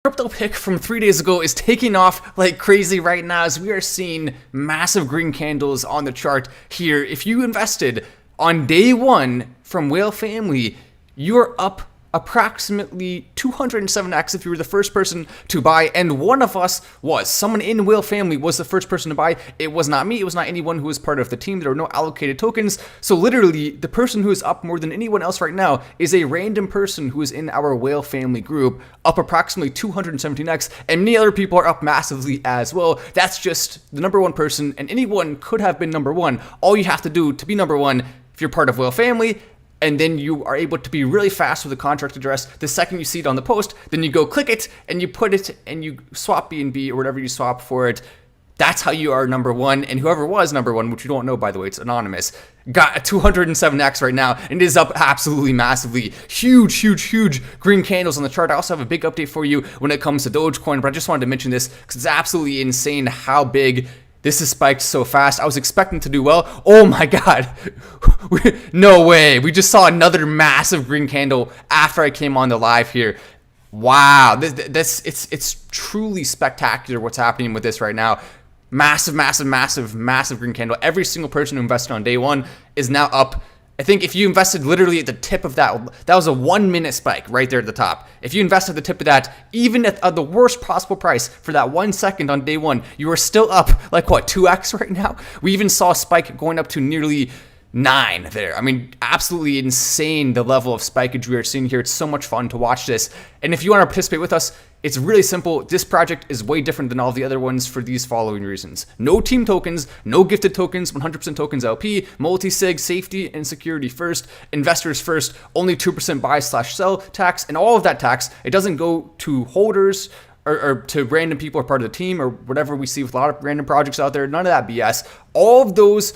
Crypto pick from 3 days ago is taking off like crazy right now as we are seeing massive green candles on the chart here. If you invested on day one from Whale Family, you're up approximately 207x if you were the first person to buy, and one of us was. Someone in Whale Family was the first person to buy. It was not me. It was not anyone who was part of the team. There were no allocated tokens. So literally, the person who is up more than anyone else right now is a random person who is in our Whale Family group, up approximately 217x, and many other people are up massively as well. That's just the number one person, and anyone could have been number one. All you have to do to be number one, if you're part of Whale Family, and then you are able to be really fast with the contract address. The second you see it on the post, then you go click it and you put it and you swap BNB or whatever you swap for it. That's how you are number one. And whoever was number one, which you don't know, by the way, it's anonymous, got a 207x right now and it is up absolutely massively. Huge green candles on the chart. I also have a big update for you when it comes to Dogecoin, but I just wanted to mention this because it's absolutely insane how big this has spiked so fast. I was expecting to do well. Oh my God. No way. We just saw another massive green candle after I came on the live here. Wow. It's truly spectacular what's happening with this right now. Massive green candle. Every single person who invested on day one is now up. I think if you invested literally at the tip of that was a 1 minute spike right there at the top. If you invested at the tip of that, even at the worst possible price for that 1 second on day one, you are still up like what, 2x right now? We even saw a spike going up to nearly 9 there. I mean, absolutely insane the level of spikeage we are seeing here. It's so much fun to watch this. And if you want to participate with us, it's really simple. This project is way different than all the other ones for these following reasons. No team tokens, no gifted tokens, 100% tokens LP, multi-sig, safety and security first, investors first, only 2% buy/sell tax, and all of that tax, it doesn't go to holders or to random people or part of the team or whatever we see with a lot of random projects out there. None of that BS. All of those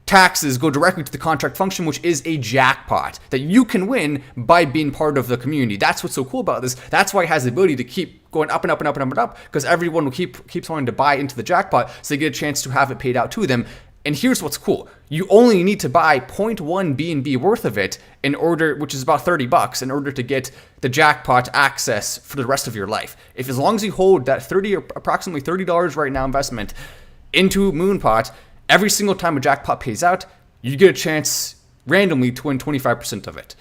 taxes go directly to the contract function, which is a jackpot that you can win by being part of the community. That's what's so cool about this. That's why it has the ability to keep going up and up and up and up and up, because everyone will keeps wanting to buy into the jackpot so they get a chance to have it paid out to them. And here's what's cool. You only need to buy 0.1 BNB worth of it in order, which is about $30, in order to get the jackpot access for the rest of your life. If as long as you hold that approximately $30 right now investment into MoonPot, every single time a jackpot pays out, you get a chance randomly to win 25% of it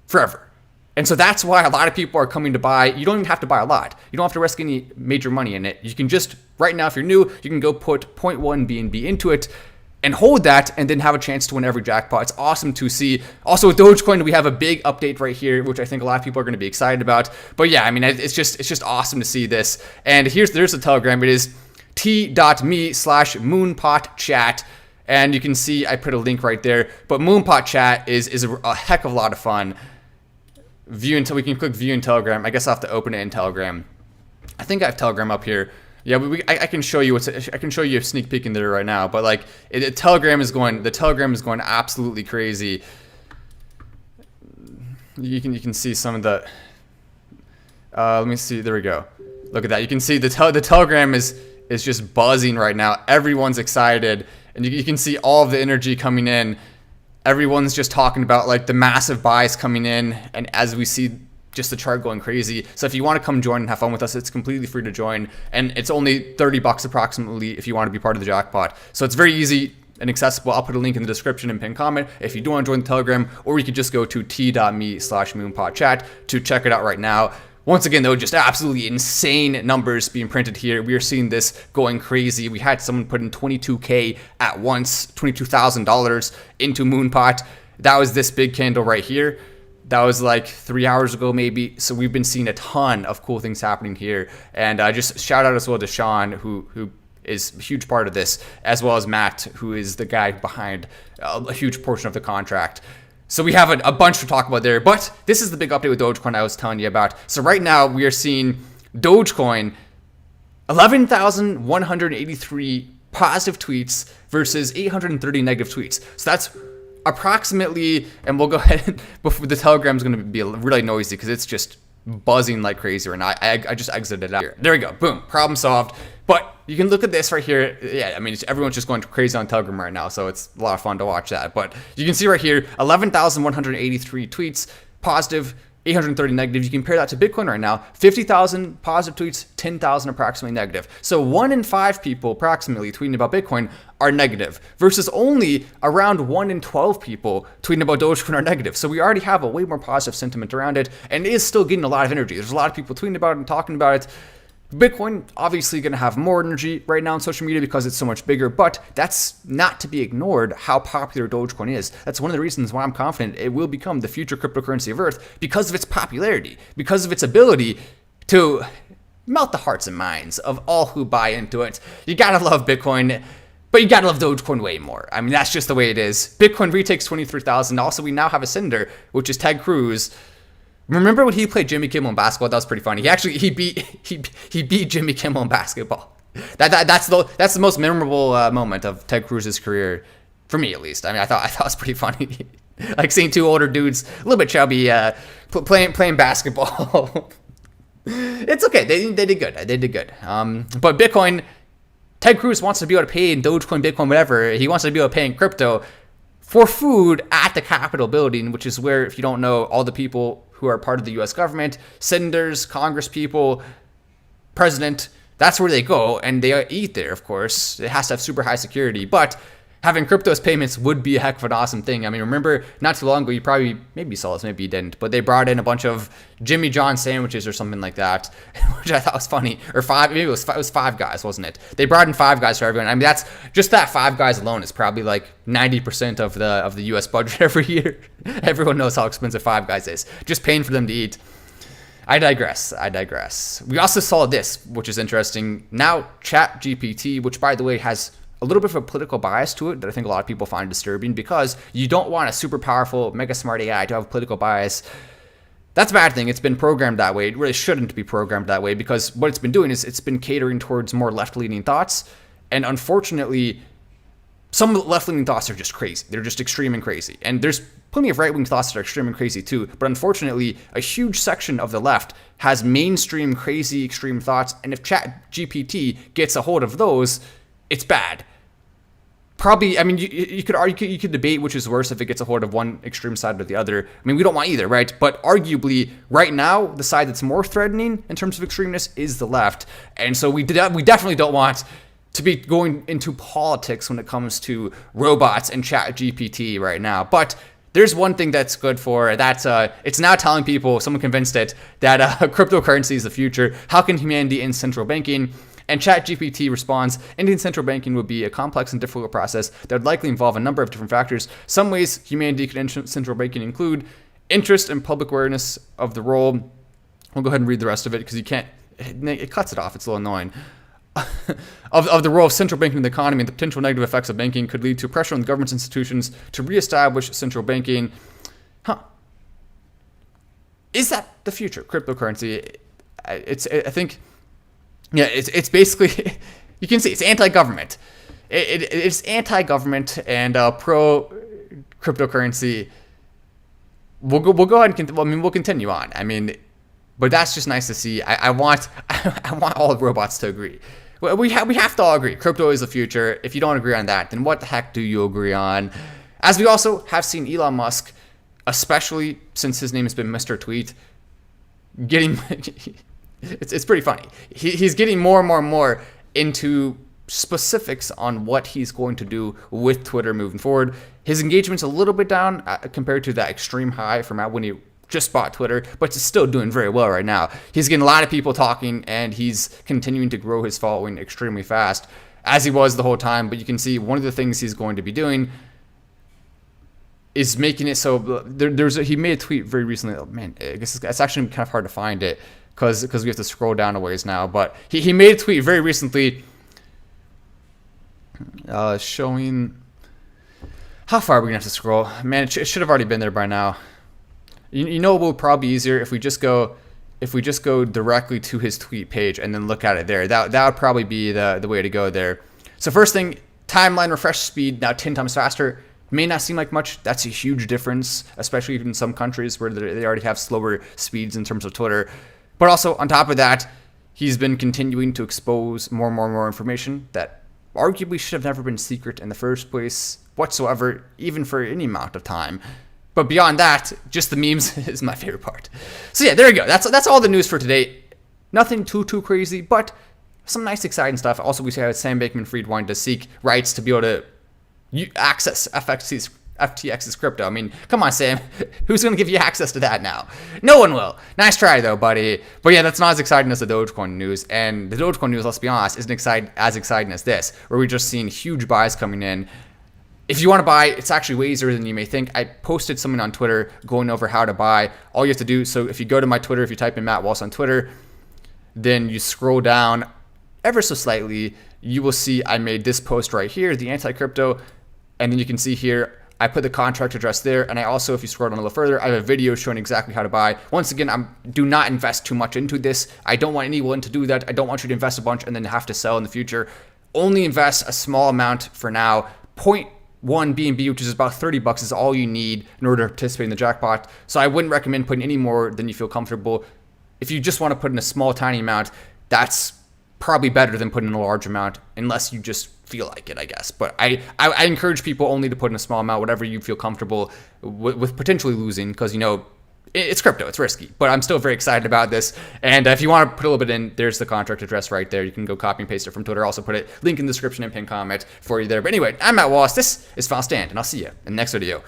forever. And so that's why a lot of people are coming to buy. You don't even have to buy a lot. You don't have to risk any major money in it. You can just, right now, if you're new, you can go put 0.1 BNB into it and hold that and then have a chance to win every jackpot. It's awesome to see. Also with Dogecoin, we have a big update right here, which I think a lot of people are going to be excited about. But yeah, I mean, it's just awesome to see this. And there's the Telegram. It is t.me/MoonPot chat, and you can see I put a link right there. But MoonPot chat is a heck of a lot of fun. We can click view in Telegram. I guess I'll have to open it in Telegram. I think I have Telegram up here. Yeah, I can show you I can show you a sneak peek in there right now. But like the Telegram is going absolutely crazy. You can see some of the. Let me see. There we go. Look at that. You can see the Telegram is just buzzing right now. Everyone's excited, and you can see all of the energy coming in. Everyone's just talking about like the massive buys coming in, and as we see just the chart going crazy. So if you want to come join and have fun with us, it's completely free to join, and it's only $30 approximately if you want to be part of the jackpot. So it's very easy and accessible. I'll put a link in the description and pinned comment if you do want to join the Telegram, or you could just go to t.me/MoonPot chat to check it out right now. Once again, though, just absolutely insane numbers being printed here. We are seeing this going crazy. We had someone put in $22K at once, $22,000 into MoonPot. That was this big candle right here. That was like 3 hours ago, maybe. So we've been seeing a ton of cool things happening here. And just shout out as well to Sean, who is a huge part of this, as well as Matt, who is the guy behind a huge portion of the contract. So we have a bunch to talk about there, but this is the big update with Dogecoin I was telling you about. So right now we are seeing Dogecoin 11,183 positive tweets versus 830 negative tweets. So that's approximately, and we'll go ahead, before the Telegram's going to be really noisy because it's just buzzing like crazy right now. I just exited it out. There we go. Boom. Problem solved. But you can look at this right here. Yeah, I mean, everyone's just going crazy on Telegram right now, so it's a lot of fun to watch that. But you can see right here, 11,183 tweets positive 830 negative. You compare that to Bitcoin right now, 50,000 positive tweets, 10,000 approximately negative. So 1 in 5 people approximately tweeting about Bitcoin are negative versus only around 1 in 12 people tweeting about Dogecoin are negative. So we already have a way more positive sentiment around it, and it is still getting a lot of energy. There's a lot of people tweeting about it and talking about it. Bitcoin obviously going to have more energy right now on social media because it's so much bigger, but that's not to be ignored how popular Dogecoin is. That's one of the reasons why I'm confident it will become the future cryptocurrency of Earth, because of its popularity, because of its ability to melt the hearts and minds of all who buy into it. You gotta love Bitcoin, but you gotta love Dogecoin way more. I mean, that's just the way it is. Bitcoin retakes 23,000. Also, we now have a sender, which is Ted Cruz. Remember when he played Jimmy Kimmel in basketball? That was pretty funny. He beat Jimmy Kimmel in basketball. That's the most memorable moment of Ted Cruz's career, for me at least. I mean, I thought it was pretty funny, like seeing two older dudes, a little bit chubby, playing basketball. It's okay. They did good. They did good. But Bitcoin, Ted Cruz wants to be able to pay in Dogecoin, Bitcoin, whatever. He wants to be able to pay in crypto for food at the Capitol building, which is where, if you don't know, all the people who are part of the U.S. government, senators, Congress people, president, that's where they go, and they eat there, of course. It has to have super high security, but having crypto as payments would be a heck of an awesome thing. I mean, remember, not too long ago, you probably, maybe saw this, maybe you didn't, but they brought in a bunch of Jimmy John sandwiches or something like that, which I thought was funny. Or maybe it was Five Guys, wasn't it? They brought in Five Guys for everyone. I mean, that's just that Five Guys alone is probably like 90% of the U.S. budget every year. Everyone knows how expensive Five Guys is. Just paying for them to eat. I digress. We also saw this, which is interesting. Now, ChatGPT, which, by the way, has a little bit of a political bias to it that I think a lot of people find disturbing, because you don't want a super powerful, mega smart AI to have a political bias. That's a bad thing. It's been programmed that way. It really shouldn't be programmed that way, because what it's been doing is it's been catering towards more left-leaning thoughts. And unfortunately, some left-leaning thoughts are just crazy. They're just extreme and crazy. And there's plenty of right-wing thoughts that are extreme and crazy too. But unfortunately, a huge section of the left has mainstream, crazy, extreme thoughts. And if ChatGPT gets a hold of those, it's bad. Probably, I mean, you could argue, you could debate which is worse if it gets a hold of one extreme side or the other. I mean, we don't want either, right? But arguably, right now, the side that's more threatening in terms of extremeness is the left. And so we definitely don't want to be going into politics when it comes to robots and ChatGPT right now. But there's one thing that's good for that's it's now telling people, someone convinced it, that cryptocurrency is the future. How can humanity end central banking? And ChatGPT responds, ending central banking would be a complex and difficult process that would likely involve a number of different factors. Some ways humanity could end central banking include interest and public awareness of the role. We'll go ahead and read the rest of it because you can't, it cuts it off. It's a little annoying. of the role of central banking in the economy and the potential negative effects of banking could lead to pressure on the government's institutions to reestablish central banking. Is that the future? Cryptocurrency? I think... Yeah, it's basically, you can see it's anti-government. It's anti-government and pro-cryptocurrency. We'll go ahead and we'll continue on. I mean, but that's just nice to see. I want all the robots to agree. We have to all agree. Crypto is the future. If you don't agree on that, then what the heck do you agree on? As we also have seen Elon Musk, especially since his name has been Mr. Tweet, getting... It's pretty funny. He's getting more and more into specifics on what he's going to do with Twitter moving forward. His engagement's a little bit down compared to that extreme high from when he just bought Twitter, but he's still doing very well right now. He's getting a lot of people talking, and he's continuing to grow his following extremely fast, as he was the whole time. But you can see one of the things he's going to be doing is making it so he made a tweet very recently. Oh, man, I guess it's actually kind of hard to find it, because we have to scroll down a ways now. But he made a tweet very recently showing... How far are we going to have to scroll? Man, it should have already been there by now. You know what will probably be easier? If we just go directly to his tweet page and then look at it there. That would probably be the way to go there. So first thing, timeline refresh speed now 10 times faster. May not seem like much. That's a huge difference, especially in some countries where they already have slower speeds in terms of Twitter. But also, on top of that, he's been continuing to expose more and more information that arguably should have never been secret in the first place whatsoever, even for any amount of time. But beyond that, just the memes is my favorite part. So yeah, there you go. That's all the news for today. Nothing too crazy, but some nice exciting stuff. Also, we see how Sam Bankman-Fried wanted to seek rights to be able to access FTX's crypto. I mean, come on, Sam. Who's going to give you access to that now? No one will. Nice try, though, buddy. But yeah, that's not as exciting as the Dogecoin news. And the Dogecoin news, let's be honest, isn't as exciting as this, where we're just seeing huge buys coming in. If you want to buy, it's actually way easier than you may think. I posted something on Twitter going over how to buy. All you have to do, so if you go to my Twitter, if you type in Matt Wallace on Twitter, then you scroll down ever so slightly, you will see I made this post right here, the anti-crypto, and then you can see here, I put the contract address there, and I also, if you scroll down a little further, I have a video showing exactly how to buy. Once again, do not invest too much into this. I don't want anyone to do that. I don't want you to invest a bunch and then have to sell in the future. Only invest a small amount for now. 0.1 BNB, which is about $30, is all you need in order to participate in the jackpot. So I wouldn't recommend putting any more than you feel comfortable. If you just want to put in a small, tiny amount, that's probably better than putting in a large amount, unless you just feel like it, I guess. But I encourage people only to put in a small amount, whatever you feel comfortable with potentially losing, because, you know, it's crypto, it's risky. But I'm still very excited about this. And if you want to put a little bit in, there's the contract address right there. You can go copy and paste it from Twitter. Also put it, link in the description and pin comment for you there. But anyway, I'm Matt Wallace. This is Final Stand, and I'll see you in the next video.